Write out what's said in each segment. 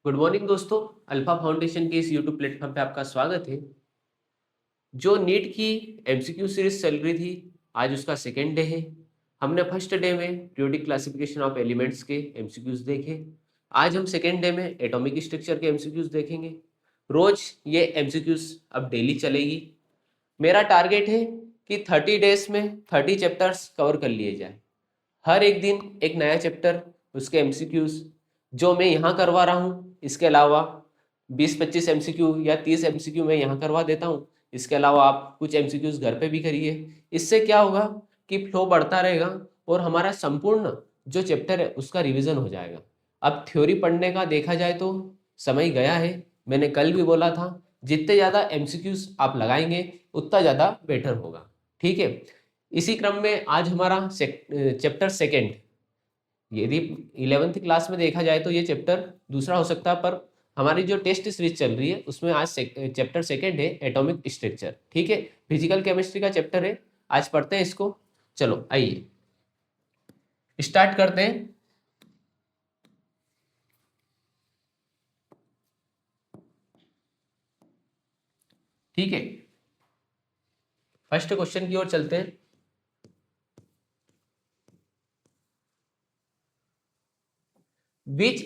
Good morning दोस्तों। Alpha foundation के इस यूट्यूब प्लेटफॉर्म पे आपका स्वागत है। जो नीट की एमसीक्यू सीरीज चल रही थी, आज उसका सेकेंड डे है। हमने फर्स्ट डे में पीरियोडिक क्लासिफिकेशन ऑफ एलिमेंट्स के एमसीक्यूज देखे। आज हम सेकेंड डे में एटॉमिक स्ट्रक्चर के एमसीक्यूज देखेंगे। रोज ये एमसीक्यूज अब डेली चलेगी। मेरा टारगेट है कि 30 डेज में 30 चैप्टर्स कवर कर लिए जाए। हर एक दिन एक नया चैप्टर, उसके एमसीक्यूज जो मैं यहाँ करवा रहा हूँ, इसके अलावा 20-25 एमसीक्यू या 30 एमसीक्यू मैं यहाँ करवा देता हूँ। इसके अलावा आप कुछ एमसीक्यूज घर पे भी करिए। इससे क्या होगा कि फ्लो बढ़ता रहेगा और हमारा संपूर्ण जो चैप्टर है उसका रिवीजन हो जाएगा। अब थ्योरी पढ़ने का देखा जाए तो समय गया है। मैंने कल भी बोला था, जितने ज़्यादा एमसीक्यूज आप लगाएंगे उतना ज़्यादा बेटर होगा। ठीक है। इसी क्रम में आज हमारा चैप्टर सेकेंड, यदि 11th क्लास में देखा जाए तो ये चैप्टर दूसरा हो सकता है, पर हमारी जो टेस्ट सीरीज चल रही है उसमें आज चैप्टर सेकेंड है एटॉमिक स्ट्रक्चर। ठीक है, फिजिकल केमिस्ट्री का चैप्टर है। आज पढ़ते हैं इसको। चलो आइए स्टार्ट करते हैं। ठीक है, फर्स्ट क्वेश्चन की ओर चलते हैं। Which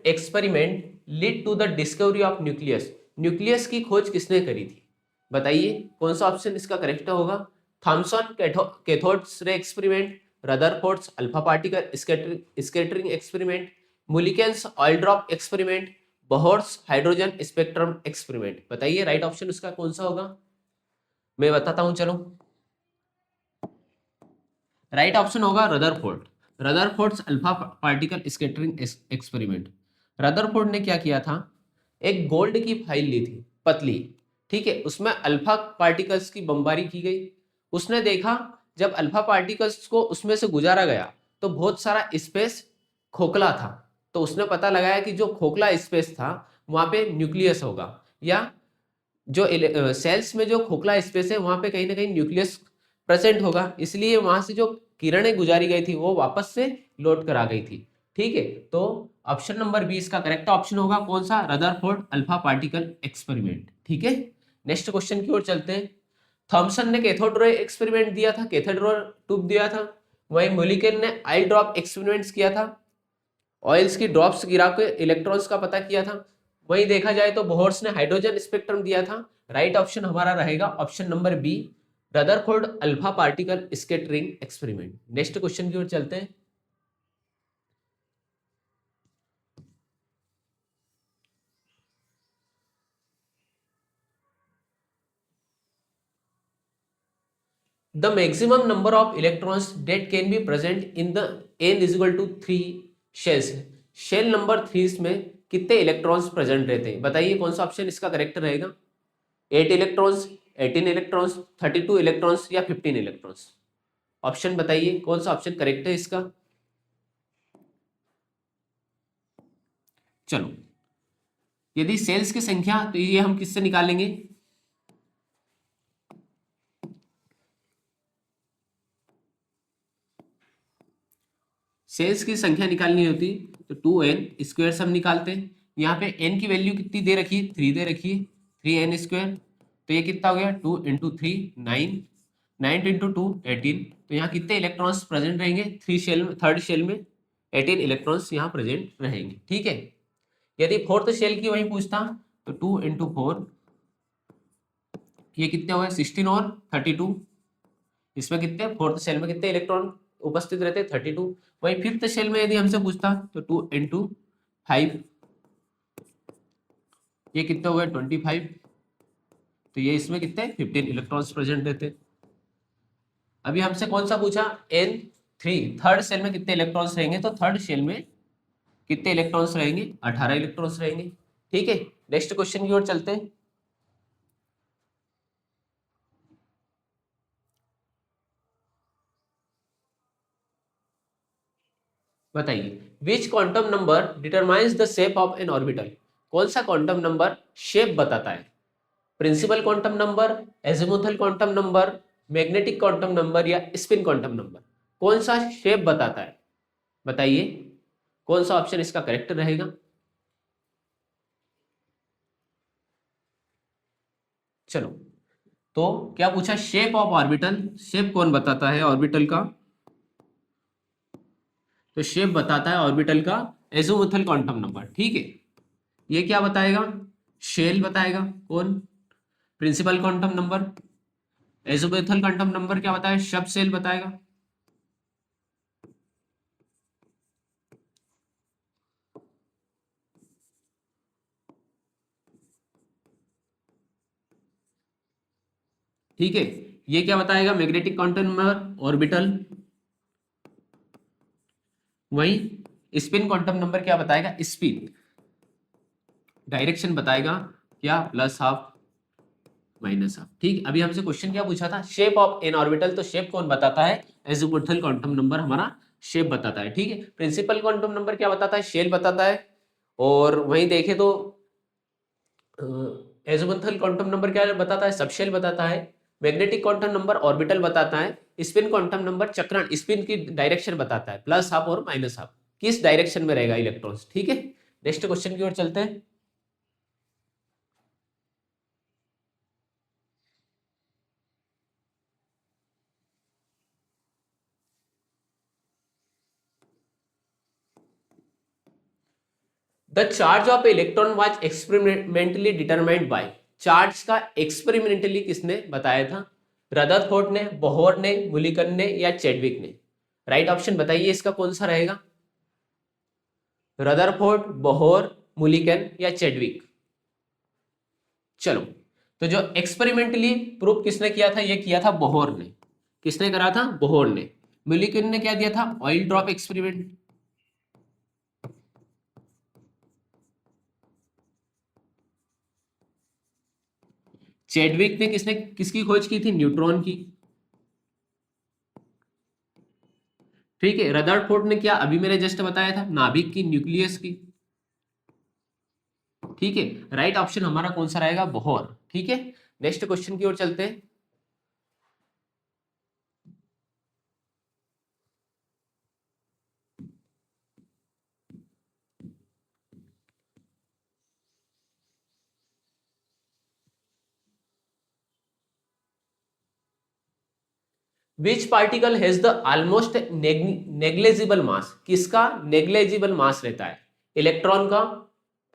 experiment lead to the discovery of nucleus? Nucleus की खोज किसने करी थी? बताइए कौन सा ऑप्शन इसका करेक्ट होगा। Thomson cathodes ray experiment, Rutherford's alpha particle scattering experiment, Millikan's oil drop experiment, Bohr's hydrogen spectrum experiment. बताइए राइट ऑप्शन उसका कौन सा होगा। मैं बताता हूं, चलो। राइट ऑप्शन होगा Rutherford. Rutherford's alpha particle scattering experiment. Rutherford ने क्या किया था, एक गोल्ड की फाइल ली थी पतली। ठीक है, उसमें अल्फा पार्टिकल्स की बमबारी की गई। उसने देखा जब अल्फा पार्टिकल्स को उसमें से गुजारा गया तो बहुत सारा स्पेस खोखला था। तो उसने पता लगाया कि जो खोखला स्पेस था वहां पे न्यूक्लियस होगा, या जो सेल्स में जो खोखला स्पेस है वहां पे कहीं ना कहीं न्यूक्लियस प्रेजेंट होगा। इसलिए वहां से जो किरणें गुजारी गई थी वो वापस से लौट कर आ गई थी। ठीक है, तो ऑप्शन नंबर बी इसका करेक्ट ऑप्शन होगा। कौन सा? Rutherford alpha particle experiment. ठीक है, नेक्स्ट क्वेश्चन की ओर चलते हैं। थॉमसन ने कैथोड रे एक्सपेरिमेंट दिया था, कैथोड रे ट्यूब दिया था। वहीं मोलिकेन ने आई ड्रॉप एक्सपेरिमेंट्स किया था, ऑयल्स की ड्रॉप्स गिरा के इलेक्ट्रॉन्स का पता किया था। वहीं देखा जाए तो बोहर्स ने हाइड्रोजन स्पेक्ट्रम दिया था। राइट ऑप्शन हमारा रहेगा option number B, Rutherford alpha particle scattering experiment. Next question की ओर चलते हैं। The maximum number of electrons that can be present in the n is equal to 3 shells. Shell number 3 में कितने इलेक्ट्रॉन्स प्रेजेंट रहते हैं? बताइए कौन सा ऑप्शन इसका करेक्ट रहेगा। 8 इलेक्ट्रॉन्स, 18 इलेक्ट्रॉन्स, 32 इलेक्ट्रॉन्स या 15 इलेक्ट्रॉन्स? ऑप्शन बताइए कौन सा ऑप्शन करेक्ट है इसका। चलो, यदि सेल्स की संख्या तो ये हम किससे निकालेंगे? सेल्स की संख्या निकालनी होती तो 2n स्क्वायर से हम निकालते हैं। यहाँ पे n की वैल्यू कितनी दे रखी है? 3 दे रखी है, 3n स्क्वायर। तो ये कितना हो गया? 2 इंटू 3 9, 9 इंटू 2 18। तो यहाँ कितने इलेक्ट्रॉन्स प्रेजेंट रहेंगे? थर्ड शेल में 18 इलेक्ट्रॉन्स यहाँ प्रेजेंट रहेंगे। ठीक है, यदि फोर्थ शेल की वही पूछता तो 2 इंटू 4, ये कितने हो गए? 16 और 32। इसमें कितने, फोर्थ सेल में कितने इलेक्ट्रॉन उपस्थित रहते हैं? 32। वही फिफ्थ सेल में यदि हमसे पूछता तो 2 इंटू 5, ये कितने हो गए? 25। तो ये इसमें कितने? 15 इलेक्ट्रॉन्स प्रेजेंट रहते हैं। अभी हमसे कौन सा पूछा? n3, थर्ड सेल में कितने इलेक्ट्रॉन्स रहेंगे? तो थर्ड सेल में कितने इलेक्ट्रॉन्स रहेंगे? 18 इलेक्ट्रॉन्स रहेंगे। ठीक है, नेक्स्ट क्वेश्चन की ओर चलते हैं। बताइए which quantum number determines the shape of an orbital? कौन सा क्वांटम नंबर शेप बताता है? Principal quantum number, azimuthal quantum number, magnetic quantum number या स्पिन क्वांटम नंबर? कौन सा शेप बताता है? बताइए कौन सा ऑप्शन इसका करेक्ट रहेगा। चलो, तो क्या पूछा, शेप ऑफ ऑर्बिटल, शेप कौन बताता है ऑर्बिटल का, तो शेप बताता है ऑर्बिटल का एजीमुथल क्वांटम नंबर। ठीक है, ये क्या बताएगा, शेल बताएगा, कौन, principal quantum number. Azimuthal quantum number क्या बताएगा, सब शेल बताएगा। ठीक है, ये क्या बताएगा, मैग्नेटिक क्वांटम नंबर ऑर्बिटल। वही स्पिन क्वांटम नंबर क्या बताएगा, स्पिन डायरेक्शन बताएगा, क्या, प्लस हाफ माइनस हाफ। ठीक, अभी हमसे क्वेश्चन क्या पूछा था, शेप ऑफ एन ऑर्बिटल, तो शेप कौन बताता है, एजीमुथल क्वांटम नंबर हमारा शेप बताता है। ठीक है, प्रिंसिपल क्वांटम नंबर क्या बताता है, शेल बताता है। और वहीं देखें तो एजीमुथल क्वांटम नंबर क्या बताता है, सबशेल बताता है। मैग्नेटिक क्वांटम नंबर ऑर्बिटल बताता है। स्पिन क्वांटम नंबर चक्रण, स्पिन की डायरेक्शन बताता है, प्लस हाफ और माइनस हाफ, किस डायरेक्शन में रहेगा इलेक्ट्रॉन्स। ठीक है, नेक्स्ट क्वेश्चन की ओर चलते हैं। The charge of electron was experimentally determined by, charge का एक्सपेरिमेंटली किसने बताया था, रदरफोर्ड ने, बोहर ने, मुलिकन ने या चैडविक ने। राइट ऑप्शन बताइए इसका कौन सा रहेगा, रदरफोर्ड, बोहर, मुलिकन या चैडविक। चलो, तो जो एक्सपेरिमेंटली प्रूव किसने किया था, ये किया था बोहर ने। किसने करा था, बोहर ने। मुलिकन ने क्या दिया था, ऑयल ड्रॉप एक्सपेरिमेंट। चैडविक ने किसने किसकी खोज की थी, न्यूट्रॉन की। ठीक है, रदरफोर्ड ने क्या, अभी मैंने जस्ट बताया था, नाभिक की, न्यूक्लियस की। ठीक है, राइट ऑप्शन हमारा कौन सा रहेगा, बोहर। ठीक है, नेक्स्ट क्वेश्चन की ओर चलते हैं। Which particle has the almost negligible mass, किसका नेग्लेजिबल मास रहता है, इलेक्ट्रॉन का,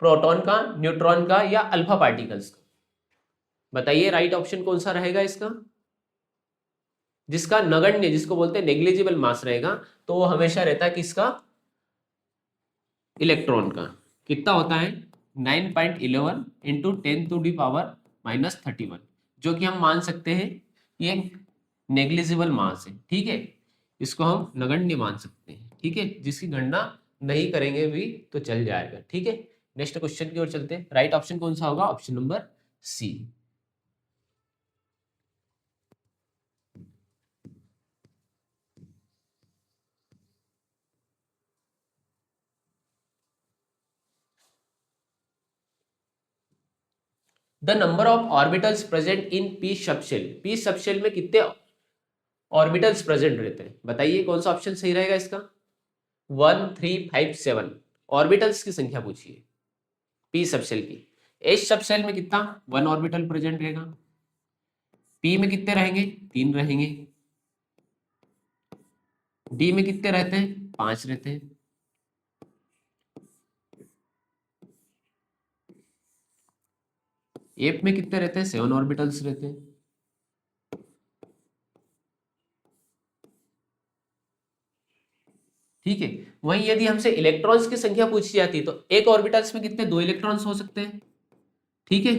प्रोटॉन का, न्यूट्रॉन का या अल्फा पार्टिकल्स का। बताइए राइट ऑप्शन कौन सा रहेगा इसका, जिसका नगण्य, जिसको बोलते हैं नेग्लिजिबल मास रहेगा, तो वो हमेशा रहता है किसका, इलेक्ट्रॉन का। कितना होता है, 9.11 इंटू 10⁻⁻31, जो कि हम मान सकते हैं ये नेग्लिजिबल मास है। ठीक है, इसको हम नगण्य मान सकते हैं। ठीक है, जिसकी गणना नहीं करेंगे भी तो चल जाएगा। ठीक है, नेक्स्ट क्वेश्चन की ओर चलते हैं। राइट ऑप्शन कौन सा होगा, option number C. The number of orbitals present in P subshell, P subshell में कितने ऑर्बिटल्स प्रेजेंट रहते हैं। बताइए कौन सा ऑप्शन सही रहेगा इसका, 1, 3, 5, 7 ऑर्बिटल्स की संख्या पूछिए पी सबशेल की। एच सबशेल में कितना, 1 ऑर्बिटल प्रेजेंट रहेगा। पी में कितने रहेंगे, 3 रहेंगे। डी में कितने रहते हैं, 5 रहते हैं। एफ में कितने रहते हैं, 7 ऑर्बिटल्स रहते हैं। ठीक है, वहीं यदि हमसे इलेक्ट्रॉन्स की संख्या पूछी जाती तो एक ऑर्बिटल्स में कितने, 2 इलेक्ट्रॉन्स हो सकते हैं। ठीक है,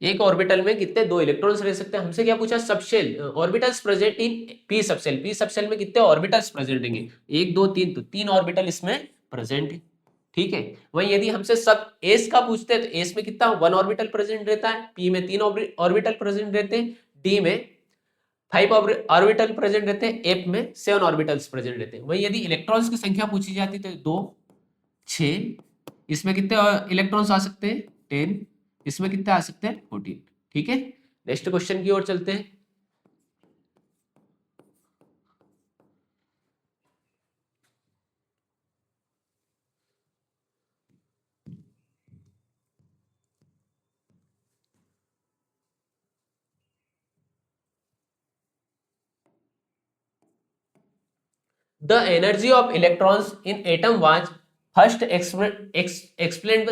एक ऑर्बिटल में कितने, 2 इलेक्ट्रॉन्स रह सकते हैं। हमसे क्या पूछा, subshell orbitals present in P subshell, P subshell में कितने ऑर्बिटल्स प्रेजेंट होंगे, 1, 2, 3, तो 3 ऑर्बिटल इसमें प्रेजेंट है। ठीक है, वहीं यदि हमसे सब एस का पूछते हैं तो एस में कितना, 1 ऑर्बिटल प्रेजेंट रहता है। पी में 3 ऑर्बिटल प्रेजेंट रहते हैं। डी में 5 ऑर्बिटल प्रेजेंट रहते हैं। एफ में 7 ऑर्बिटल्स प्रेजेंट रहते हैं। वहीं यदि इलेक्ट्रॉन्स की संख्या पूछी जाती तो 2, 6, इसमें कितने इलेक्ट्रॉन्स आ सकते हैं? 10। इसमें कितने आ सकते हैं? 14। ठीक है, नेक्स्ट क्वेश्चन की ओर चलते हैं। The energy of electrons in atom was first explained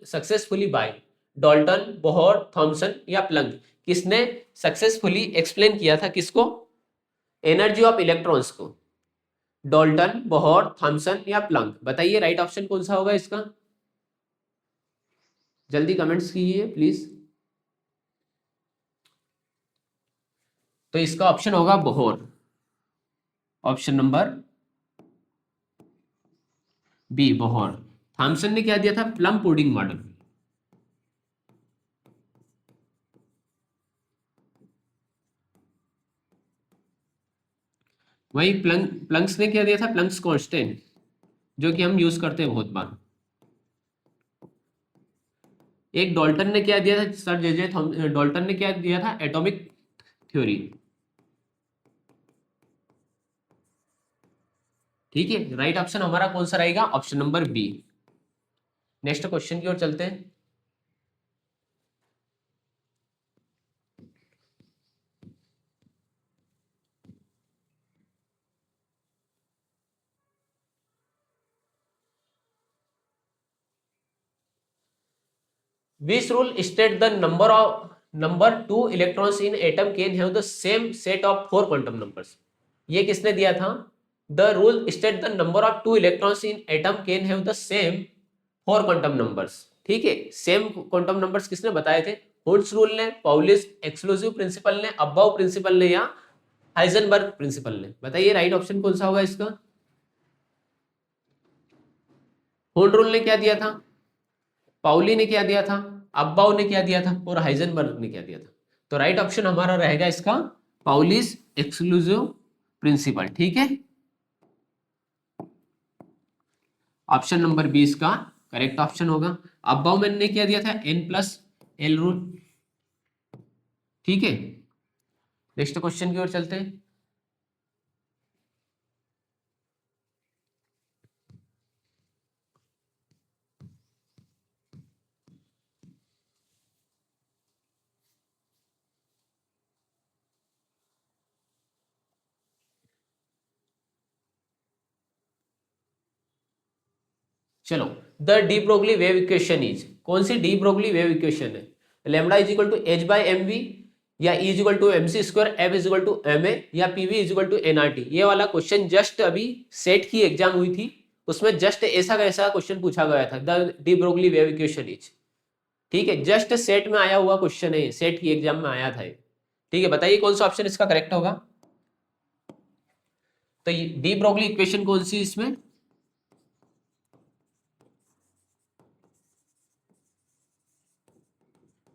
successfully by Dalton, Bohr, Thomson या प्लंक? किसने सक्सेसफुली एक्सप्लेन किया था? किसको? एनर्जी ऑफ इलेक्ट्रॉन्स को। डॉल्टन, बोहर, थॉमसन या प्लंक? बताइए राइट ऑप्शन कौन सा होगा इसका? जल्दी कमेंट्स कीजिए प्लीज। तो इसका ऑप्शन होगा Bohr, option number B Bohr. Thomson ने क्या दिया था? Plum pudding model. वही प्लंक्स ने क्या दिया था? प्लंक्स कांस्टेंट, जो कि हम यूज करते हैं बहुत बार। एक डॉल्टन ने क्या दिया था? सर जे जे डॉल्टन ने क्या दिया था? Atomic theory. ठीक है, राइट ऑप्शन हमारा कौन सा रहेगा? Option number B. Next question की ओर चलते हैं। Which rule state the number two electrons in atom can have the same set of four quantum numbers? ये किसने दिया था? The rule state the number of two electrons in atom can have the same four quantum numbers. ठीक है, same quantum numbers किसने बताए थे? Hoods rule ने, पाउलिस एक्सक्लूसिव प्रिंसिपल ने, अबाउ प्रिंसिपल ने या हाइजेनबर्ग प्रिंसिपल ने? बताइए राइट ऑप्शन कौन सा होगा इसका? हुड रूल ने क्या दिया था? पाउली ने क्या दिया था? अब्बाउ ने क्या दिया था? और हाइजेनबर्ग ने क्या दिया था? तो राइट ऑप्शन हमारा रहेगा इसका पाउलिस एक्सक्लूसिव प्रिंसिपल। ठीक है, ऑप्शन नंबर 20 का करेक्ट ऑप्शन होगा। अब्बाउ मैन ने क्या दिया था? N+L rule. ठीक है, नेक्स्ट क्वेश्चन की ओर चलते हैं। चलो, the de Broglie wave equation is, कौन सी डी ब्रोगली वेव इक्वेशन है? Lambda is equal to h by m v, या E is equal to M C square, F is equal to M a, या P V is equal to n R T? ये वाला question just अभी SET की exam हुई थी, उसमें just ऐसा कैसा क्वेश्चन पूछा गया था, the de Broglie wave equation is. ठीक है, जस्ट सेट में आया हुआ क्वेश्चन है, सेट की एग्जाम में आया था। ठीक है, बताइए कौन सा ऑप्शन इसका करेक्ट होगा? तो डी ब्रोगली इक्वेशन कौन सी इसमें?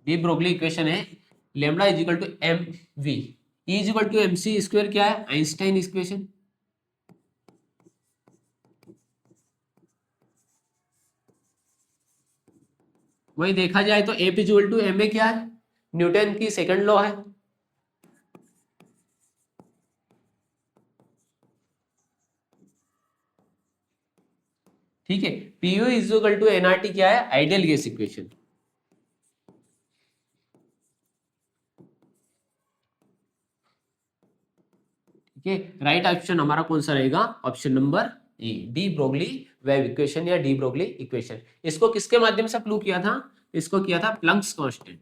डी ब्रोगली इक्वेशन है lambda is equal to M V, E is equal to M C square. क्या है? Einstein equation. वही देखा जाए तो F is equal to M A क्या है? न्यूटन की सेकंड लॉ है। ठीक है, PV is equal to NRT क्या है? Ideal gas equation. ठीक है, राइट ऑप्शन हमारा कौन सा रहेगा? Option number A, de Broglie wave equation या डी ब्रोगली इक्वेशन। इसको किसके माध्यम से प्रूव किया था? इसको किया था प्लंक्स कांस्टेंट।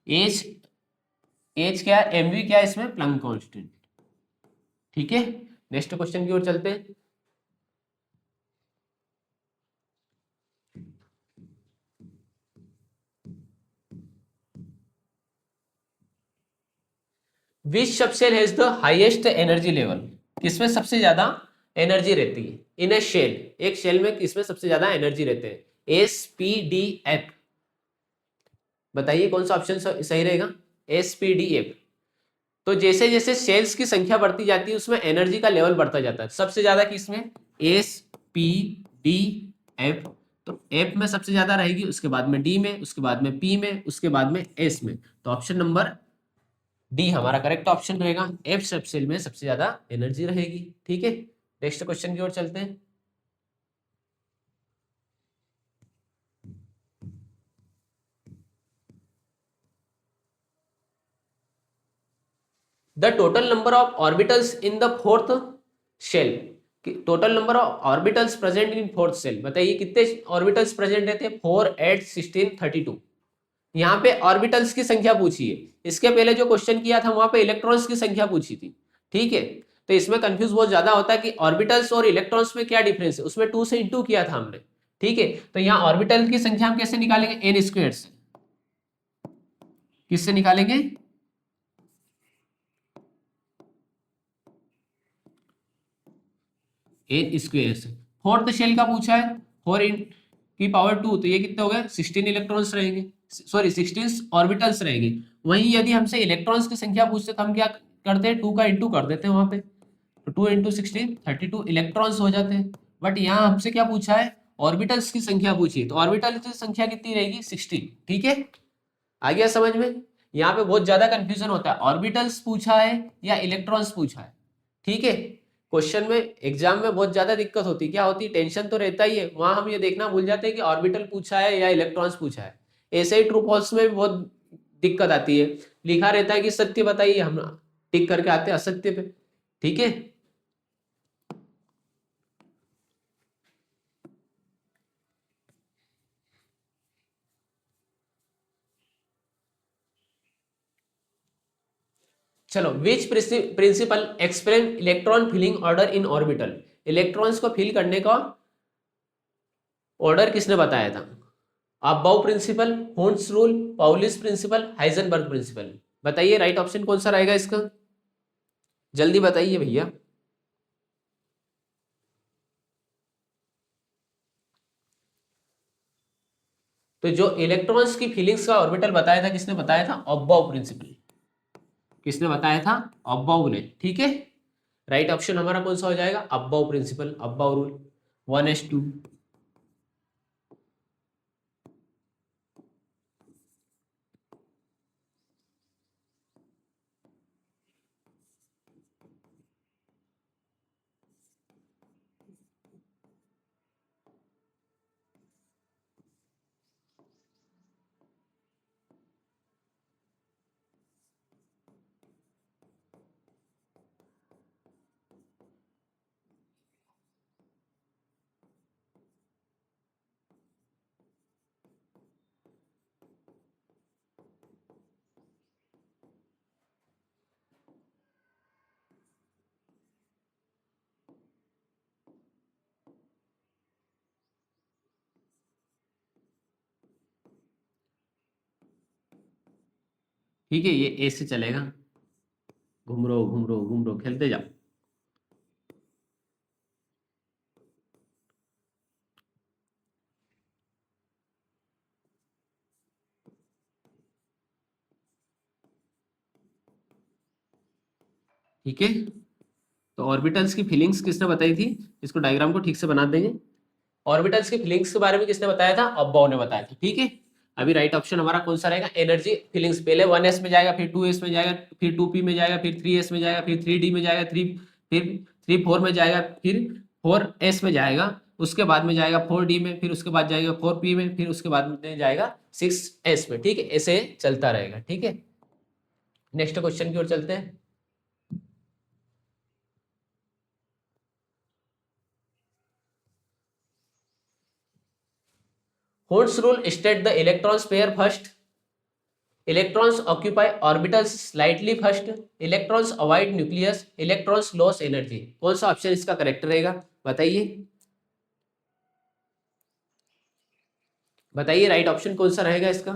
एच, एच क्या है? एमवी क्या है इसमें? Planck constant. ठीक है, नेक्स्ट क्वेश्चन की ओर चलते हैं। Which subshell has the highest energy level? किसमें सबसे ज्यादा एनर्जी रहती है? इन ए शेल, एक शेल में किसमें सबसे ज्यादा एनर्जी रहते हैं? S P d F. बताइए कौन सा ऑप्शन सही रहेगा? S P d F. तो जैसे जैसे सेल्स की संख्या बढ़ती जाती है उसमें एनर्जी का लेवल बढ़ता जाता है। सबसे ज्यादा किसमें? S, P, d, F. तो एफ में सबसे ज्यादा रहेगी, उसके बाद में डी में, उसके बाद में पी में, उसके बाद में एस में। तो ऑप्शन नंबर डी हमारा करेक्ट ऑप्शन रहेगा। एफ सब सेल में सबसे ज्यादा एनर्जी रहेगी। ठीक है, नेक्स्ट क्वेश्चन की ओर चलते हैं। The total number of orbitals in the fourth shell. Total number of orbitals present in fourth shell, बताइए कितने ऑर्बिटल्स प्रेजेंट रहते हैं? 4, 8, 16, 32। यहाँ पे ऑर्बिटल्स की संख्या पूछी है। इसके पहले जो क्वेश्चन किया था वहां पे इलेक्ट्रॉन्स की संख्या पूछी थी। ठीक है, तो इसमें कंफ्यूज बहुत ज्यादा होता है कि ऑर्बिटल्स और इलेक्ट्रॉन्स में क्या डिफरेंस है। उसमें 2 से इंटू किया था हमने। ठीक है, तो यहाँ ऑर्बिटल की संख्या हम कैसे निकालेंगे? एन स्क्वायर से। किससे निकालेंगे? एन स्क्वायर से। फोर्थ शेल का पूछा है, 4 की पावर 2, तो ये कितने हो गए? 16 इलेक्ट्रॉन्स रहेंगे, सॉरी 16 ऑर्बिटल्स रहेंगे। वहीं यदि हमसे इलेक्ट्रॉन्स की संख्या पूछते तो हम क्या करते हैं? 2 का इंटू कर देते हैं वहां पे। तो 2 इंटू 16, 32 इलेक्ट्रॉन्स हो जाते हैं। बट यहाँ हमसे क्या पूछा है? ऑर्बिटल्स की संख्या पूछी है। तो ऑर्बिटल की संख्या कितनी रहेगी? 16। ठीक है, आ गया समझ में? यहाँ पे बहुत ज्यादा कंफ्यूजन होता है, ऑर्बिटल्स पूछा है या इलेक्ट्रॉन्स पूछा है। ठीक है, क्वेश्चन में एग्जाम में बहुत ज्यादा दिक्कत होती है। क्या होती है? टेंशन तो रहता ही है, वहां हम ये देखना भूल जाते हैं कि ऑर्बिटल पूछा है या इलेक्ट्रॉन्स पूछा है। ऐसे ही ट्रू फॉल्स में भी बहुत दिक्कत आती है। लिखा रहता है कि सत्य बताइए, हम टिक करके आते हैं असत्य पे। ठीक है, चलो, which principle explain electron filling order in orbital. Electrons को फिल करने का ऑर्डर किसने बताया था? Aufbau principle, Hund's rule, Pauli's principle, Heisenberg principle. बताइए राइट ऑप्शन कौन सा रहेगा इसका? जल्दी बताइए भैया। तो जो इलेक्ट्रॉन्स की फीलिंग्स का ऑर्बिटल बताया था, किसने बताया था? Aufbau principle. किसने बताया था? अबाउ ने। ठीक है, राइट ऑप्शन हमारा कौन सा हो जाएगा? Aufbau principle, Aufbau rule. 1s2। ठीक है, ये ए से चलेगा। घूम रो घूम रो घूम रो, खेलते जाओ। ठीक है, तो ऑर्बिटल्स की फीलिंग्स किसने बताई थी? इसको डायग्राम को ठीक से बना देंगे। ऑर्बिटल्स की फीलिंग्स के बारे में किसने बताया था? अब्बाउ ने बताया था। ठीक है, अभी राइट ऑप्शन हमारा कौन सा रहेगा? Energy feelings. पहले 1s में जाएगा, फिर 2s में जाएगा, फिर 2p में जाएगा, फिर 3s में जाएगा, फिर 3d में जाएगा, फिर 3 4 में जाएगा, फिर 4s में जाएगा, उसके बाद में जाएगा 4d में, फिर उसके बाद जाएगा 4p में, फिर उसके बाद में जाएगा 6s में। ठीक है, ऐसे चलता रहेगा। ठीक है, नेक्स्ट क्वेश्चन की ओर चलते हैं। Hooke's rule state the electrons pair first. Electrons occupy orbitals slightly first. Electrons avoid nucleus. Electrons lose energy. कौन सा ऑप्शन इसका करेक्ट रहेगा? बताइए, बताइए राइट ऑप्शन कौन सा रहेगा इसका?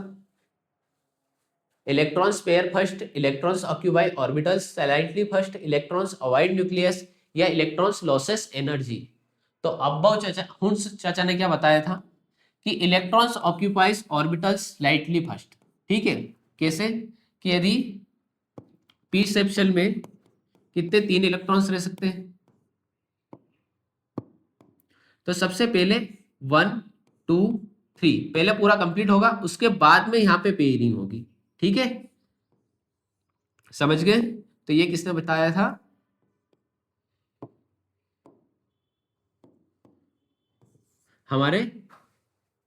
Electrons pair first, electrons occupy orbitals slightly first, electrons avoid nucleus, या इलेक्ट्रॉन्स लॉसेस एनर्जी। तो अब्बाउ चाचा, हुन्स चाचा ने क्या बताया था कि electrons occupies orbitals slightly first. ठीक है, कैसे? कि यदि पी शेप शेल में कितने 3 इलेक्ट्रॉन्स रह सकते हैं? तो सबसे पहले 1 2 3 पहले पूरा कंप्लीट होगा, उसके बाद में यहाँ पे पेयरिंग होगी। ठीक है, समझ गए? तो ये किसने बताया था? हमारे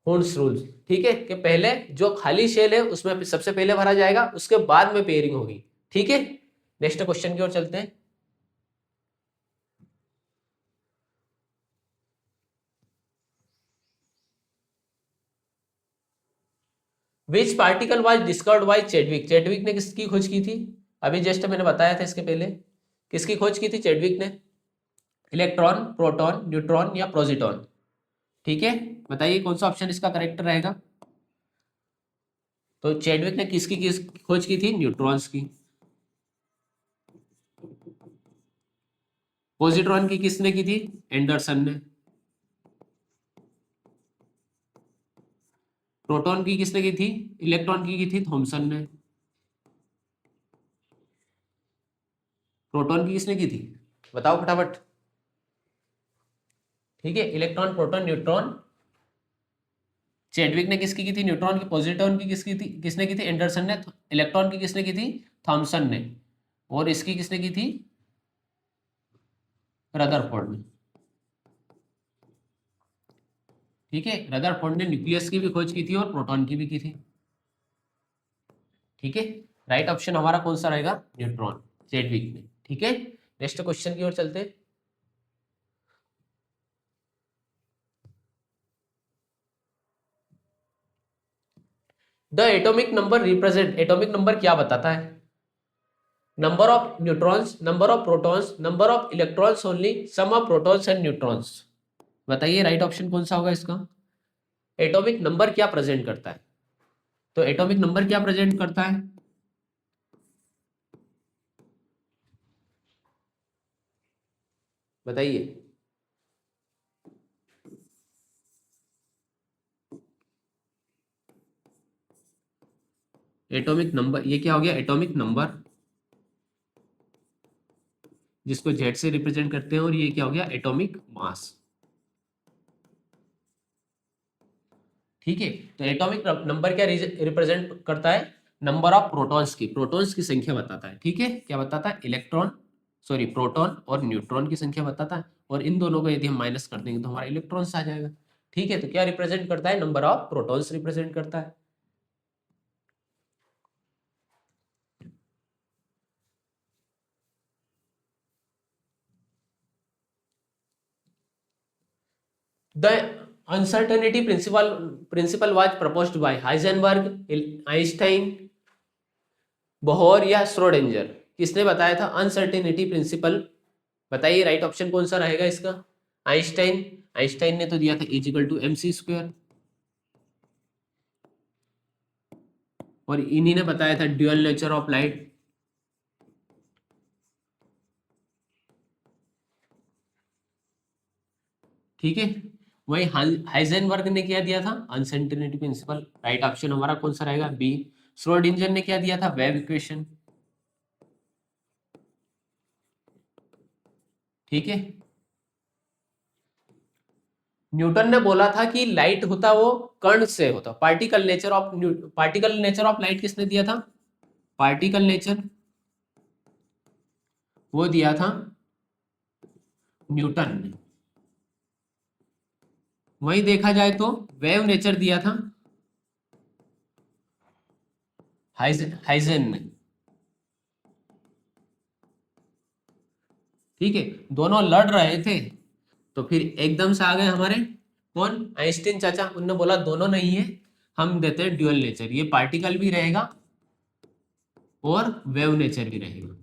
होल्स रूल्स। ठीक है, कि पहले जो खाली शेल है उसमें सबसे पहले भरा जाएगा, उसके बाद में पेयरिंग होगी। ठीक है, नेक्स्ट क्वेश्चन की ओर चलते हैं। Which particle was discovered by Chadwick? Chadwick ने किसकी खोज की थी? अभी जस्ट मैंने बताया था इसके पहले, किसकी खोज की थी चैडविक ने? इलेक्ट्रॉन, प्रोटॉन, न्यूट्रॉन या प्रोजिटॉन? ठीक है, बताइए कौन सा ऑप्शन इसका करेक्ट रहेगा? तो चैडविक ने किसकी खोज की थी? न्यूट्रॉन्स की। पॉजिट्रॉन की किसने की थी? एंडरसन ने। प्रोटॉन की किसने की थी? इलेक्ट्रॉन की थी थॉमसन ने। प्रोटॉन की किसने की थी? बताओ फटाफट। ठीक है, इलेक्ट्रॉन, प्रोटॉन, न्यूट्रॉन। चैडविक ने किसकी की थी? न्यूट्रॉन की। पॉजिट्रॉन की किसकी थी? किसने की थी? एंडरसन ने। इलेक्ट्रॉन की किसने की थी? थॉमसन ने। और इसकी किसने की थी? रदरफोर्ड ने। ठीक है, रदरफोर्ड ने न्यूक्लियस की भी खोज की थी और प्रोटॉन की भी की थी। ठीक है, राइट ऑप्शन हमारा कौन सा रहेगा? न्यूट्रॉन, चैडविक ने। ठीक है, नेक्स्ट क्वेश्चन की ओर चलते हैं। The atomic number represent, atomic number क्या बताता है? Number of neutrons, number of protons, number of electrons only, sum of protons and neutrons? बताइए राइट ऑप्शन कौन सा होगा इसका? एटॉमिक नंबर क्या प्रेजेंट करता है? तो एटॉमिक नंबर क्या प्रेजेंट करता है? बताइए। एटॉमिक नंबर, ये क्या हो गया? एटॉमिक नंबर, जिसको जेड से रिप्रेजेंट करते हैं, और ये क्या हो गया? Atomic mass. ठीक है, तो एटॉमिक नंबर क्या रिप्रेजेंट करता है? नंबर ऑफ प्रोटॉन्स की, प्रोटॉन्स की संख्या बताता है। ठीक है, क्या बताता है? इलेक्ट्रॉन, सॉरी प्रोटॉन और न्यूट्रॉन की संख्या बताता है, और इन दोनों को यदि हम माइनस कर देंगे तो हमारा इलेक्ट्रॉन्स आ जाएगा। ठीक है, तो क्या रिप्रेजेंट करता है? नंबर ऑफ प्रोटॉन्स रिप्रेजेंट करता है। The uncertainty principle was proposed by Heisenberg, Einstein, Bohr या श्रोडिंगर? किसने बताया था अनसर्टेनिटी प्रिंसिपल? बताइए राइट ऑप्शन कौन सा रहेगा इसका? आइंस्टाइन। आइंस्टाइन ने तो दिया था E=mc², और इन्हीं ने बताया था ड्यूअल नेचर ऑफ लाइट। ठीक है, वही हाइजेनबर्ग ने क्या दिया था? Uncertainty principle. राइट ऑप्शन हमारा कौन सा रहेगा? बी। श्रोडिंगर ने क्या दिया था? Wave equation. ठीक है, न्यूटन ने बोला था कि लाइट होता वो कण से होता। पार्टिकल नेचर ऑफ लाइट किसने दिया था? पार्टिकल नेचर वो दिया था न्यूटन ने। वही देखा जाए तो वेव नेचर दिया था हाइजेन ने। ठीक है, दोनों लड़ रहे थे, तो फिर एकदम से आ गए हमारे कौन? आइंस्टीन चाचा। उनने बोला दोनों नहीं है, हम देते हैं ड्यूअल नेचर, ये पार्टिकल भी रहेगा और वेव नेचर भी रहेगा।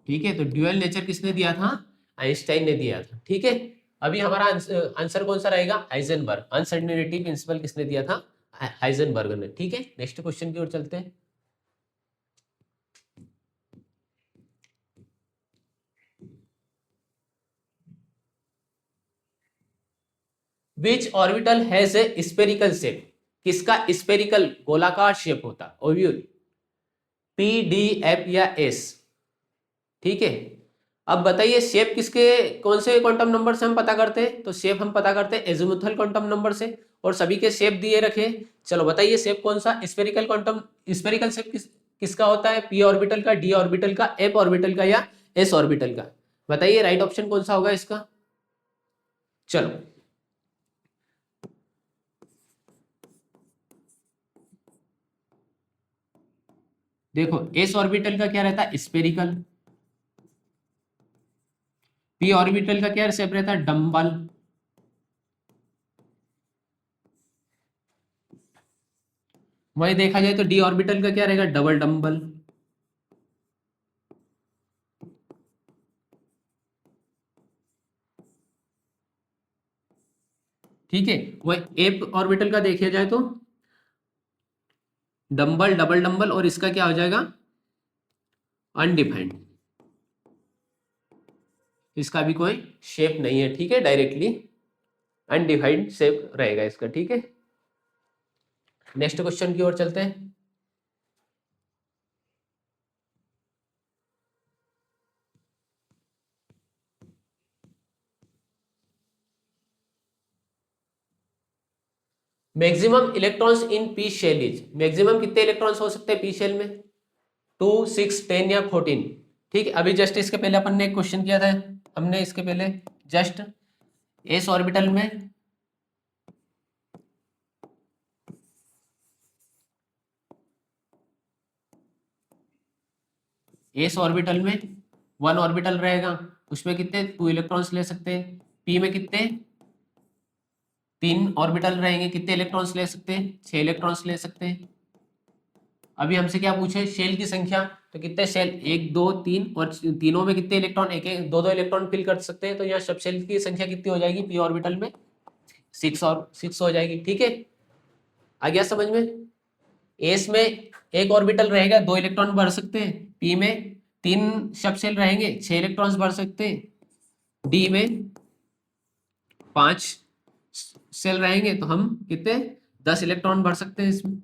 ठीक है, तो ड्यूअल नेचर किसने दिया था? आइंस्टाइन ने दिया था। ठीक है, अभी हमारा आंसर कौन सा रहेगा? हाइजेनबर्ग। अनसर्टेनिटी प्रिंसिपल किसने दिया था? हाइजेनबर्ग ने। ठीक है, नेक्स्ट क्वेश्चन की ओर चलते हैं। Which orbital has a spherical shape? किसका स्पेरिकल गोलाकार शेप होता? ओव्यूल, पी, डी, एफ या एस। ठीक है, अब बताइए शेप किसके, कौन से क्वांटम नंबर से हम पता करते हैं? तो शेप हम पता करते हैं एजीमुथल क्वांटम नंबर से, और सभी के शेप दिए रखे। चलो बताइए शेप कौन सा, स्फेरिकल क्वांटम, स्फेरिकल शेप किसका होता है? पी ऑर्बिटल का, डी ऑर्बिटल का, एफ ऑर्बिटल का या एस ऑर्बिटल का? बताइए राइट ऑप्शन कौन सा होगा इसका। चलो देखो, एस ऑर्बिटल का क्या रहता है? स्फेरिकल। पी ऑर्बिटल का क्या शेप रहता है? डंबल। वही देखा जाए तो डी ऑर्बिटल का क्या रहेगा? Double dumbbell. ठीक है, वही एफ ऑर्बिटल का देखा जाए तो डंबल, डबल डंबल, और इसका क्या हो जाएगा? अनडिफाइंड। इसका भी कोई शेप नहीं है। ठीक है, डायरेक्टली अनडिफाइंड शेप रहेगा इसका। ठीक है, नेक्स्ट क्वेश्चन की ओर चलते हैं। Maximum electrons in P shell is, maximum कितने इलेक्ट्रॉन्स हो सकते हैं पी शेल में? 2, 6, 10 या 14। ठीक है, अभी जस्ट इसके पहले अपन ने एक क्वेश्चन किया था, हमने इसके पहले जस्ट एस ऑर्बिटल में एस ऑर्बिटल में 1 ऑर्बिटल रहेगा, उसमें कितने 2 इलेक्ट्रॉन्स ले सकते हैं। पी में कितने 3 ऑर्बिटल रहेंगे, कितने इलेक्ट्रॉन्स ले सकते हैं? 6 इलेक्ट्रॉन्स ले सकते हैं। अभी हमसे क्या पूछे? शेल की संख्या, तो कितने शेल? 1, 2, 3, और तीनों में कितने इलेक्ट्रॉन? एक एक, दो दो इलेक्ट्रॉन फिल कर सकते हैं। तो यहाँ सब शेल की संख्या कितनी हो जाएगी पी ऑर्बिटल में? 6 और 6 हो जाएगी। ठीक है, आ गया समझ में? एस में एक ऑर्बिटल रहेगा, 2 इलेक्ट्रॉन भर सकते हैं। पी में 3 सब शेल रहेंगे, 6 इलेक्ट्रॉन्स भर सकते हैं। डी में 5 सेल रहेंगे, तो हम कितने 10 इलेक्ट्रॉन भर सकते हैं इसमें।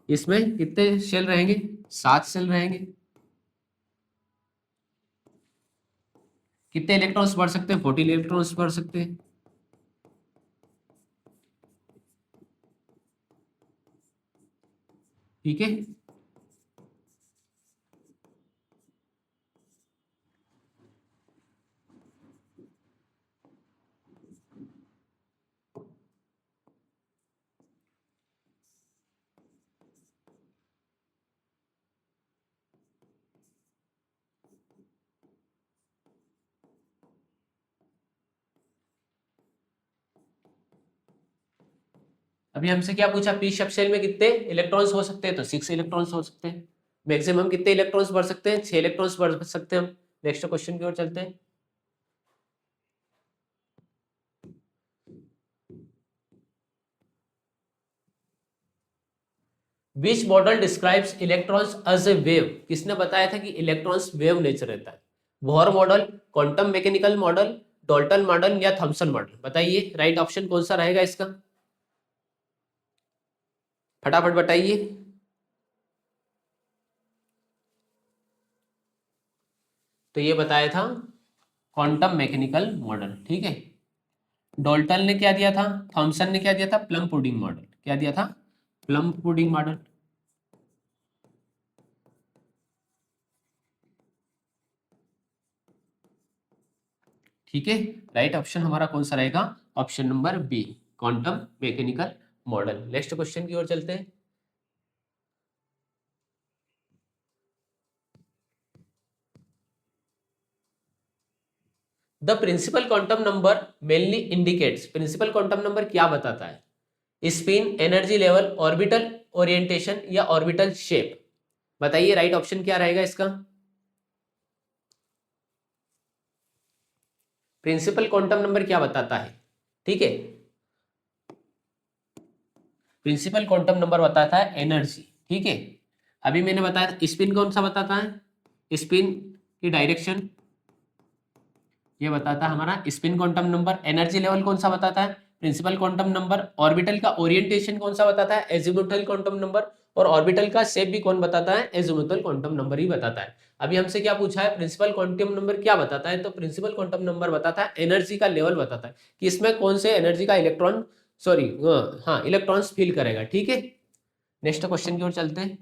इसमें कितने शेल रहेंगे? 7 सेल रहेंगे। कितने इलेक्ट्रॉन्स भर सकते हैं? 14 इलेक्ट्रॉन्स भर सकते हैं। ठीक है, अभी हमसे क्या पूछा? पी सब शेल में कितने इलेक्ट्रॉन्स हो सकते हैं? तो 6 इलेक्ट्रॉन्स हो सकते हैं। मैक्सिमम कितने इलेक्ट्रॉन्स भर सकते हैं? 6 इलेक्ट्रॉन्स भर सकते हैं हम। नेक्स्ट क्वेश्चन की ओर चलते हैं। Which model describes electrons as a wave? किसने बताया था कि इलेक्ट्रॉन्स वेव नेचर रहता है? Bohr model, quantum mechanical model, Dalton model या थॉमसन मॉडल? बताइए राइट ऑप्शन कौन सा रहेगा इसका, फटाफट बताइए। तो ये बताया था क्वांटम मैकेनिकल मॉडल। ठीक है, डॉल्टन ने क्या दिया था? थॉमसन ने क्या दिया था? Plum pudding model. क्या दिया था? Plum pudding model. ठीक है, राइट ऑप्शन हमारा कौन सा रहेगा? Option number B, quantum mechanical model. Next question की ओर चलते हैं। The principal quantum number mainly indicates, principal quantum number क्या बताता है? Spin, energy level, orbital orientation या ऑर्बिटल शेप? बताइए राइट ऑप्शन क्या रहेगा इसका। प्रिंसिपल क्वांटम नंबर क्या बताता है? ठीक है, प्रिंसिपल क्वांटम नंबर बताता है एनर्जी। ठीक है, अभी मैंने बताया स्पिन कौन सा बताता है? स्पिन की डायरेक्शन ये बताता है हमारा spin quantum number. Energy level कौन सा बताता है? प्रिंसिपल क्वांटम नंबर, ऑर्बिटल का ओरिएंटेशन कौन सा बताता है, एजीमुथल क्वांटम नंबर, और ऑर्बिटल का शेप भी कौन बताता है, एजीमुथल क्वांटम नंबर ही बताता है। अभी हमसे क्या पूछा है, प्रिंसिपल क्वांटम नंबर क्या बताता है, तो प्रिंसिपल क्वांटम नंबर बताता है एनर्जी का लेवल बताता है कि इसमें कौन से एनर्जी का इलेक्ट्रॉन, सॉरी हाँ इलेक्ट्रॉन्स फील करेगा। ठीक है, नेक्स्ट क्वेश्चन की ओर चलते हैं।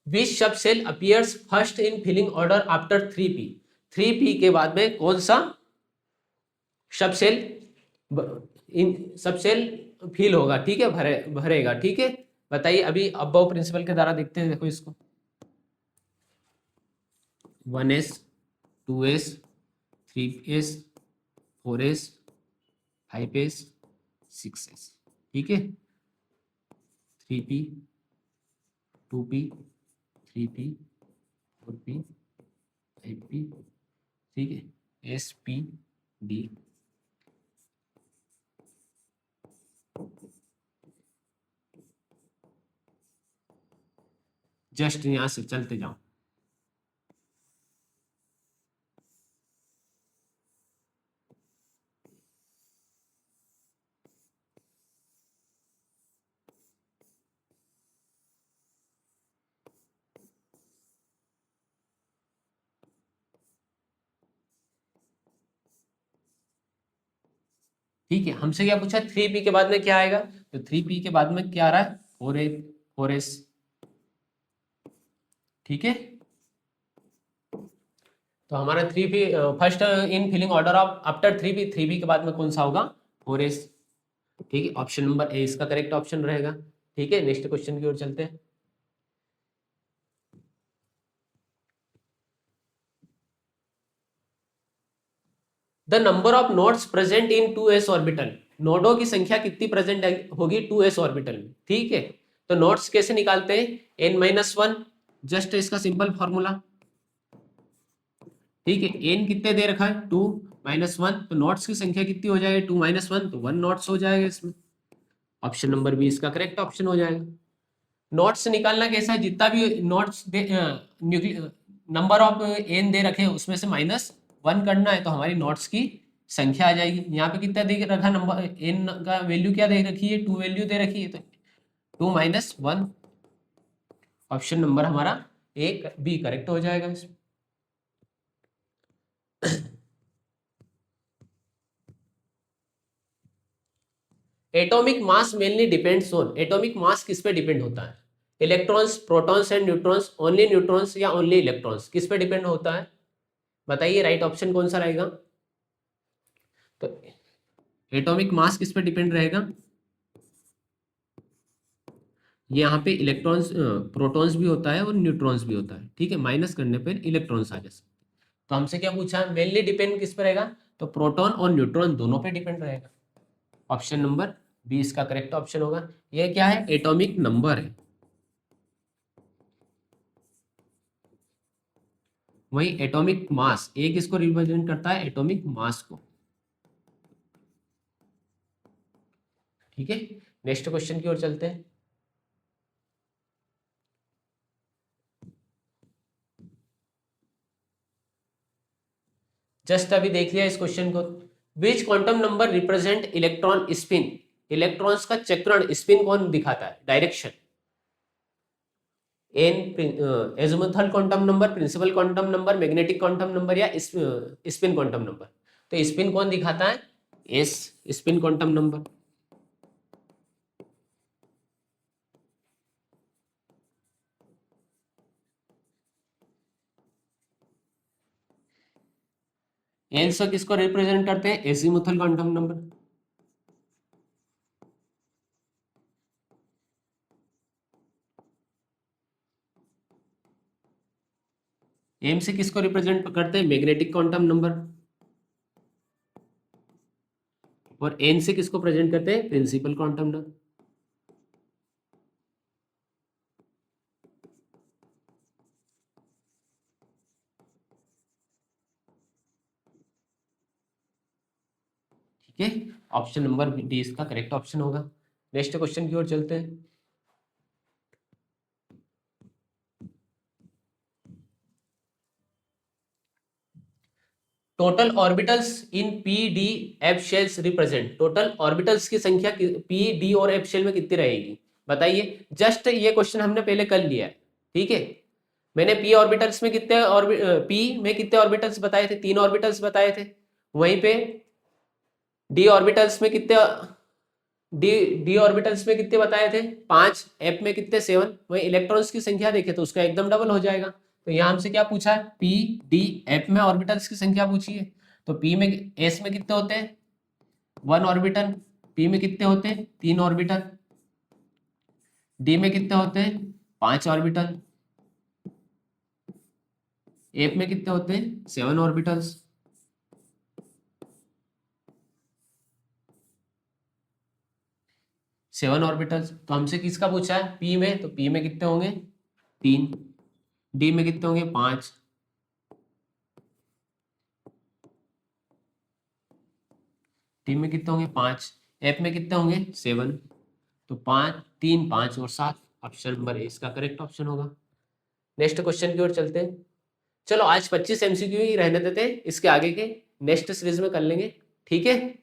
Which subshell appears first in filling order after 3p, 3p के बाद में कौन सा सब सेल इन सब सेल फील होगा, ठीक है, भरेगा। ठीक है, बताइए। अभी अबव प्रिंसिपल के द्वारा देखते हैं, देखो इसको 1s 2s 3s 4s 5s 6s, ठीक है, 3p 2p 3p 4p 5p, ठीक है, sp d। जस्ट यहां से चलते जाओ। ठीक है, हमसे क्या पूछा, 3p के बाद में क्या आएगा, तो 3p के बाद में क्या आ रहा है, 4a 4s, ठीक है। तो हमारा 3p first in filling order of after 3p के बाद में कौन सा होगा, 4s, ठीक है, ऑप्शन नंबर ए इसका करेक्ट ऑप्शन रहेगा। ठीक है, नेक्स्ट क्वेश्चन की ओर चलते हैं। The number of nodes present in 2s orbital, नोडों की संख्या कितनी प्रेजेंट होगी 2s ऑर्बिटल में, ठीक है। तो नोड्स कैसे निकालते हैं, n-1, जस्ट इसका सिंपल फॉर्मूला, ठीक है। n कितने दे रखा है 2-1, तो नोट्स की संख्या कितनी हो जाएगी 2-1, तो 1 नोट्स हो जाएगा इसमें, ऑप्शन नंबर बी इसका करेक्ट ऑप्शन हो जाएगा। नोट्स निकालना कैसा है, जितना भी नोट्स नंबर ऑफ एन दे रखे उसमें से -1 करना है, तो हमारी नोट्स की संख्या आ जाएगी। यहाँ पे कितना दे रखा नंबर, एन का वैल्यू क्या दे रखी है, 2 वैल्यू दे रखी है, तो 2-1, ऑप्शन नंबर हमारा एक बी करेक्ट हो जाएगा इसमें। Atomic mass mainly depends on, atomic mass किस पे डिपेंड होता है, electrons, protons and neutrons, only neutrons या ओनली इलेक्ट्रॉन्स, किस पे डिपेंड होता है, बताइए राइट ऑप्शन कौन सा रहेगा। तो एटॉमिक मास किस पे डिपेंड रहेगा, ये यहाँ पे इलेक्ट्रॉन्स, प्रोटॉन्स भी होता है और न्यूट्रॉन्स भी होता है, ठीक है, माइनस करने पर इलेक्ट्रॉन्स आ जा सकते। तो हमसे क्या पूछा है, मेनली डिपेंड किस पे रहेगा, तो प्रोटॉन और न्यूट्रॉन दोनों पे डिपेंड रहेगा, ऑप्शन नंबर बी इसका करेक्ट ऑप्शन होगा। ये क्या है, एटॉमिक नंबर है, वही एटॉमिक मास, एक इसको रिप्रेजेंट करता है एटॉमिक मास को, ठीक है। नेक्स्ट क्वेश्चन की ओर चलते हैं। जस्ट अभी देख लिया इस क्वेश्चन को, which quantum number represent electron spin, electrons का चक्रण, स्पिन कौन दिखाता है, direction, n azimuthal quantum number, principal quantum number, magnetic quantum number या स्पिन क्वांटम नंबर, तो स्पिन कौन दिखाता है, s spin quantum number. N से किसको रिप्रेजेंट करते हैं, एजीमुथल क्वांटम नंबर। एम से किसको रिप्रेजेंट करते हैं, मैग्नेटिक क्वांटम नंबर, और एन से किसको प्रेजेंट करते हैं, प्रिंसिपल क्वांटम नंबर, ठीक है, ऑप्शन नंबर डी इसका करेक्ट ऑप्शन होगा। नेक्स्ट क्वेश्चन की ओर चलते हैं। Total orbitals in P d F shells represent, total orbitals की संख्या पी डी और एफ शेल में कितनी रहेगी बताइए। जस्ट ये क्वेश्चन हमने पहले कर लिया है, ठीक है। मैंने पी ऑर्बिटल्स में कितने पी में कितने ऑर्बिटल्स बताए थे, 3 ऑर्बिटल्स बताए थे। वहीं पे डी ऑर्बिटल्स में कितने, डी ऑर्बिटल्स में कितने बताए थे 5, एफ में कितने 7। वहीं इलेक्ट्रॉन्स की संख्या देखे तो उसका एकदम डबल हो जाएगा। तो यहाँ हमसे क्या पूछा है, पी डी एफ में ऑर्बिटल्स की संख्या पूछी है। तो पी में एस में कितने होते हैं 1 ऑर्बिटल, पी में कितने होते हैं 3 ऑर्बिटल, डी में कितने होते हैं 5 ऑर्बिटल, एफ में कितने होते हैं 7 ऑर्बिटल्स। Seven orbitals. तो हमसे किसका पूछा है पी में, तो पी में कितने होंगे 3, डी में कितने होंगे 5, डी में कितने होंगे 5, एफ में कितने होंगे 7। तो 5 3 5 और 7, ऑप्शन नंबर ए इसका करेक्ट ऑप्शन होगा। नेक्स्ट क्वेश्चन की ओर चलते हैं। चलो आज 25 एमसीक्यू ही रहने देते हैं, इसके आगे के नेक्स्ट सीरीज में कर लेंगे, ठीक है।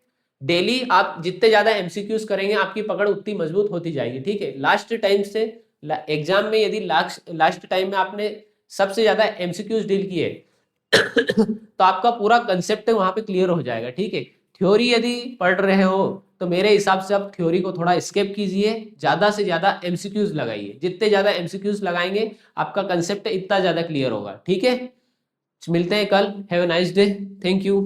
डेली आप जितने ज्यादा एमसीक्यूज करेंगे आपकी पकड़ उतनी मजबूत होती जाएगी, ठीक है। लास्ट टाइम से एग्जाम में यदि लास्ट टाइम में आपने सबसे ज्यादा एमसीक्यूज डील किए तो आपका पूरा कंसेप्ट वहां पे क्लियर हो जाएगा, ठीक है। थ्योरी यदि पढ़ रहे हो तो मेरे हिसाब से आप थ्योरी को थोड़ा स्किप कीजिए, ज्यादा से ज्यादा एमसीक्यूज लगाइए। जितने ज्यादा एमसीक्यूज लगाएंगे आपका कंसेप्ट इतना ज्यादा क्लियर होगा, ठीक है। मिलते हैं कल। Have a nice day, thank you.